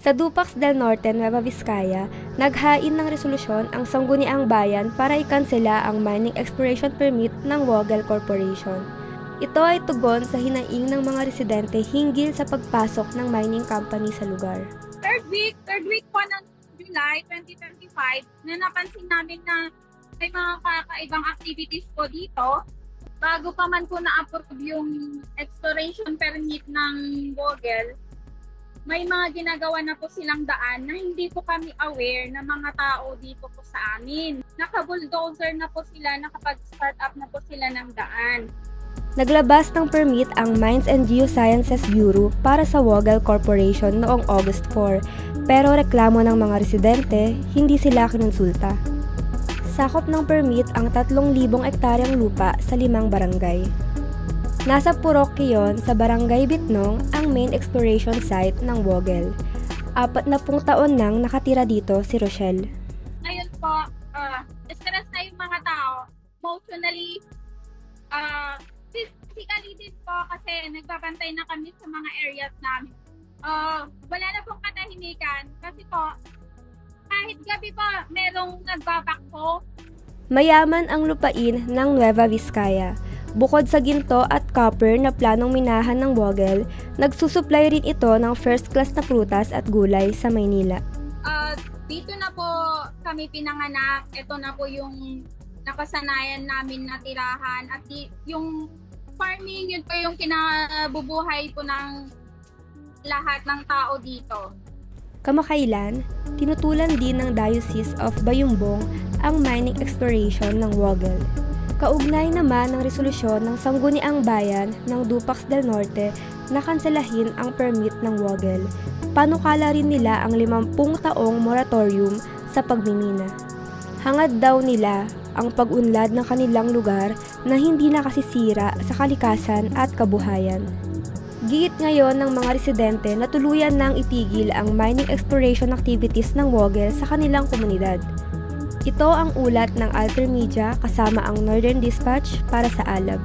Sa Dupax del Norte, Nueva Vizcaya, naghain ng resolusyon ang Sangguniang Bayan para ikansela ang mining exploration permit ng Wogel Corporation. Ito ay tugon sa hinaing ng mga residente hinggil sa pagpasok ng mining company sa lugar. Third week po ng July 2025 na napansin namin na may mga kakaibang activities po dito. Bago pa man po na-approve yung exploration permit ng Wogel, may mga ginagawa na po silang daan na hindi po kami aware na mga tao dito po sa amin. Naka-bulldozer na po sila, nakapag-start up na po sila ng daan. Naglabas ng permit ang Mines and Geosciences Bureau para sa Wogel Corporation noong August 4, pero reklamo ng mga residente, hindi sila kinonsulta. Sakop ng permit ang 3,000 ektaryang lupa sa 5 barangay. Nasa Purok Quezon sa Barangay Bitnong ang main exploration site ng Wogel. 40 taon nang nakatira dito si Rochelle. Ngayon po, stress na yung mga tao. Emotionally, physically din po kasi nagbabantay na kami sa mga areas namin. Wala na pong katahimikan kasi po, kahit gabi po, merong nagbabakpo. Mayaman ang lupain ng Nueva Vizcaya. Bukod sa ginto at copper na planong minahan ng Wogel, nagsusupply rin ito ng first-class na prutas at gulay sa Maynila. Dito na po kami pinanganak. Ito na po yung napasanayan namin na tirahan. At yung farming, yun po yung kinabubuhay po ng lahat ng tao dito. Kamakailan, tinutulan din ng Diocese of Bayumbong ang mining exploration ng Wogel. Kaugnay naman ng resolusyon ng Sangguniang Bayan ng Dupax del Norte na kanselahin ang permit ng Wogel. Panukala rin nila ang 50 taong moratorium sa pagmimina. Hangad daw nila ang pag-unlad ng kanilang lugar na hindi nakasisira sa kalikasan at kabuhayan. Giit ngayon ng mga residente na tuluyan nang itigil ang mining exploration activities ng Wogel sa kanilang komunidad. Ito ang ulat ng Altermedia kasama ang Northern Dispatch para sa Alab.